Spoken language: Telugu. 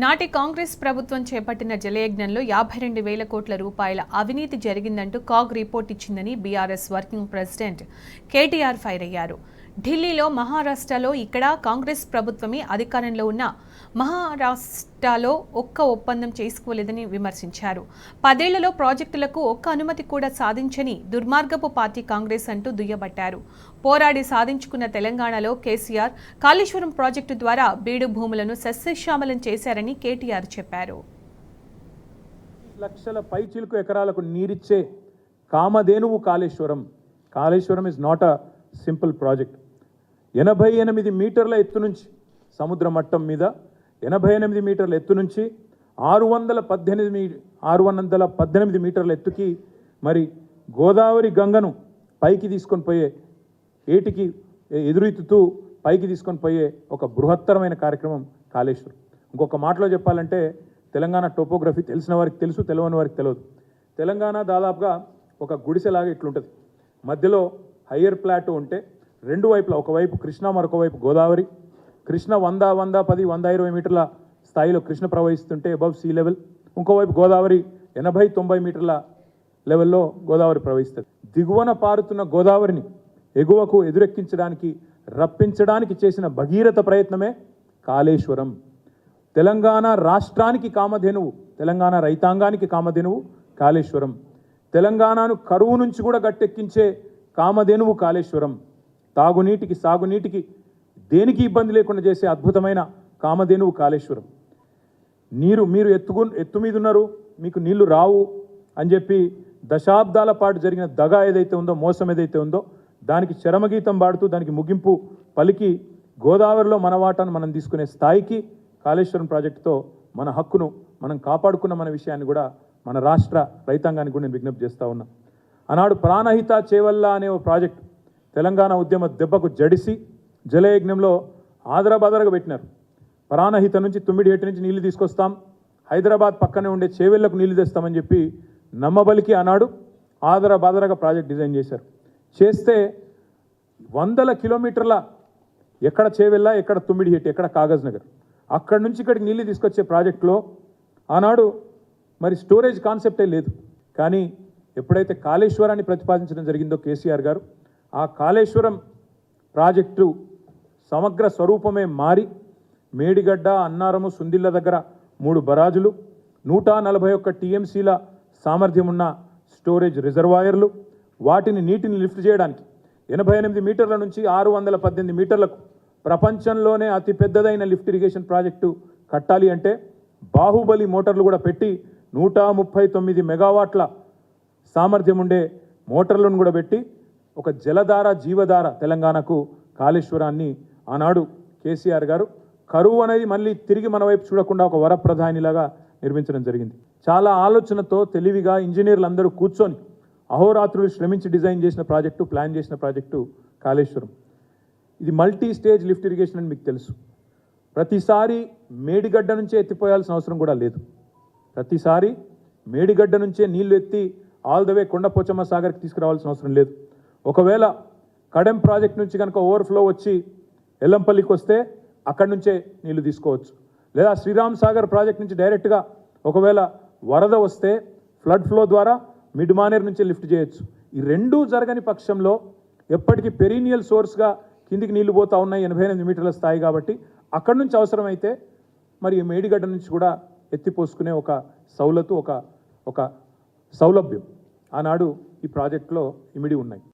నాటి కాంగ్రెస్ ప్రభుత్వం చేపట్టిన జలయజ్ఞంలో 52,000 కోట్ల రూపాయల అవినీతి జరిగిందంటూ కాగ్ రిపోర్ట్ ఇచ్చిందని BRS working president KTR fire అయ్యారు. ఢిల్లీలో మహారాష్ట్రలో ఇక్కడ కాంగ్రెస్ ప్రభుత్వమే అధికారంలో ఉన్న మహారాష్ట్రలో ఒక్క ఒప్పందం చేసుకోలేదని విమర్శించారు. 10 ఏళ్లలో ప్రాజెక్టులకు ఒక్క అనుమతి కూడా సాధించని దుర్మార్గపు పార్టీ కాంగ్రెస్ అంటూ దుయ్యబట్టారు. పోరాడి సాధించుకున్న తెలంగాణలో కేసీఆర్ కాళేశ్వరం ప్రాజెక్టు ద్వారా బీడు భూములను సస్యశ్యామలం చేశారని కేటీఆర్ చెప్పారు. లక్షల పైచిలుకు ఎకరాలకు నీరిచ్చే కామధేనువు Kaleshwaram. Kaleshwaram is not a simple project. 88 మీటర్ల ఎత్తు నుంచి సముద్ర మట్టం మీద 88 మీటర్ల ఎత్తు నుంచి 618 మీటర్ల ఎత్తుకి మరి గోదావరి గంగను పైకి తీసుకొని పోయే ఏటికి ఎదురెత్తుతూ పైకి తీసుకొని పోయే ఒక బృహత్తరమైన కార్యక్రమం కాళేశ్వరం. ఇంకొక మాటలో చెప్పాలంటే తెలంగాణ టోపోగ్రఫీ తెలిసిన వారికి తెలుసు, తెలియని వారికి తెలియదు. తెలంగాణ దాదాపుగా ఒక గుడిసెలాగా ఇట్లుంటుంది. మధ్యలో హయ్యర్ ప్లాటో ఉంటే రెండు వైపులా, ఒకవైపు కృష్ణ మరొక వైపు గోదావరి. కృష్ణ 100, 110, 120 మీటర్ల స్థాయిలో కృష్ణ ప్రవహిస్తుంటే అబవ్ సీ లెవెల్. ఇంకోవైపు గోదావరి 80-90 మీటర్ల లెవెల్లో గోదావరి ప్రవహిస్తుంది. దిగువన పారుతున్న గోదావరిని ఎగువకు ఎదురెక్కించడానికి రప్పించడానికి చేసిన భగీరథ ప్రయత్నమే కాళేశ్వరం. తెలంగాణ రాష్ట్రానికి కామధేనువు, తెలంగాణ రైతాంగానికి కామధేనువు కాళేశ్వరం. తెలంగాణను కరువు నుంచి కూడా గట్టెక్కించే కామధేనువు కాళేశ్వరం. తాగునీటికి సాగునీటికి దేనికి ఇబ్బంది లేకుండా చేసే అద్భుతమైన కామధేనువు కాళేశ్వరం. మీరు ఎత్తు మీద ఉన్నారు, మీకు నీళ్లు రావు అని చెప్పి దశాబ్దాల పాటు జరిగిన దగా ఏదైతే ఉందో, మోసం ఏదైతే ఉందో, దానికి చరమగీతం పాడుతూ దానికి ముగింపు పలికి గోదావరిలో మన వాటాను మనం తీసుకునే స్థాయికి కాళేశ్వరం ప్రాజెక్టుతో మన హక్కును మనం కాపాడుకున్న మన విషయాన్ని కూడా మన రాష్ట్ర రైతాంగానికి కూడా నేను విజ్ఞప్తి చేస్తూ ఉన్నా. ఆనాడు ప్రాణహిత చేవల్ల అనే ఓ ప్రాజెక్టు తెలంగాణ ఉద్యమ దెబ్బకు జడిసి జలయజ్ఞంలో ఆదరబాదరగా పెట్టినారు. ప్రాణహిత నుంచి తుమ్మిడిహెట్టి నుంచి నీళ్లు తీసుకొస్తాం, హైదరాబాద్ పక్కనే ఉండే చేవెళ్లకు నీళ్లు తెస్తామని చెప్పి నమ్మబలికి ఆనాడు ఆదరబాదరగా ప్రాజెక్ట్ డిజైన్ చేశారు. చేస్తే 100 కిలోమీటర్ల ఎక్కడ చేవెళ్ళ, ఎక్కడ తుమ్మిడిహెట్టి, ఎక్కడ కాగజ్ నగర్, అక్కడి నుంచి ఇక్కడికి నీళ్లు తీసుకొచ్చే ప్రాజెక్టులో ఆనాడు మరి స్టోరేజ్ కాన్సెప్టే లేదు. కానీ ఎప్పుడైతే కాళేశ్వరాన్ని ప్రతిపాదించడం జరిగిందో కేసీఆర్ గారు, ఆ కాళేశ్వరం ప్రాజెక్టు సమగ్ర స్వరూపమే మారి మేడిగడ్డ, అన్నారము, సుందిళ్ళ దగ్గర 3 బరాజులు, 141 టీఎంసీల సామర్థ్యం ఉన్న స్టోరేజ్ రిజర్వాయర్లు, వాటిని నీటిని లిఫ్ట్ చేయడానికి 88 మీటర్ల నుంచి 618 మీటర్లకు ప్రపంచంలోనే అతిపెద్దదైన లిఫ్ట్ ఇరిగేషన్ ప్రాజెక్టు కట్టాలి అంటే బాహుబలి మోటార్లు కూడా పెట్టి 139 మెగావాట్ల సామర్థ్యం ఉండే మోటార్లను కూడా పెట్టి ఒక జలధార, జీవధార తెలంగాణకు కాళేశ్వరాన్ని ఆనాడు కేసీఆర్ గారు కరువు అనేది మళ్ళీ తిరిగి మన వైపు చూడకుండా ఒక వరప్రధానిలాగా నిర్మించడం జరిగింది. చాలా ఆలోచనతో తెలివిగా ఇంజనీర్లు అందరూ కూర్చొని అహోరాత్రులు శ్రమించి డిజైన్ చేసిన ప్రాజెక్టు, ప్లాన్ చేసిన ప్రాజెక్టు కాళేశ్వరం. ఇది మల్టీ స్టేజ్ లిఫ్ట్ ఇరిగేషన్ అని మీకు తెలుసు. ప్రతిసారి మేడిగడ్డ నుంచే ఎత్తిపోయాల్సిన అవసరం కూడా లేదు. ప్రతిసారి మేడిగడ్డ నుంచే నీళ్లు ఎత్తి ఆల్ ద వే కొండపోచమ్మ సాగర్కి తీసుకురావాల్సిన అవసరం లేదు. ఒకవేళ కడెం ప్రాజెక్ట్ నుంచి కనుక ఓవర్ఫ్లో వచ్చి ఎల్లంపల్లికి వస్తే అక్కడి నుంచే నీళ్లు తీసుకోవచ్చు. లేదా శ్రీరామ్ సాగర్ ప్రాజెక్ట్ నుంచి డైరెక్ట్గా ఒకవేళ వరద వస్తే ఫ్లడ్ ఫ్లో ద్వారా మిడ్ మానేర్ నుంచి లిఫ్ట్ చేయొచ్చు. ఈ రెండూ జరగని పక్షంలో ఎప్పటికీ పెరీనియల్ సోర్స్గా కిందికి నీళ్లు పోతూ ఉన్నాయి 88 మీటర్ల స్థాయి కాబట్టి అక్కడి నుంచి అవసరమైతే మరి మేడిగడ్డ నుంచి కూడా ఎత్తిపోసుకునే ఒక సౌలతు, ఒక సౌలభ్యం ఆనాడు ఈ ప్రాజెక్టులో ఇమిడి ఉన్నాయి.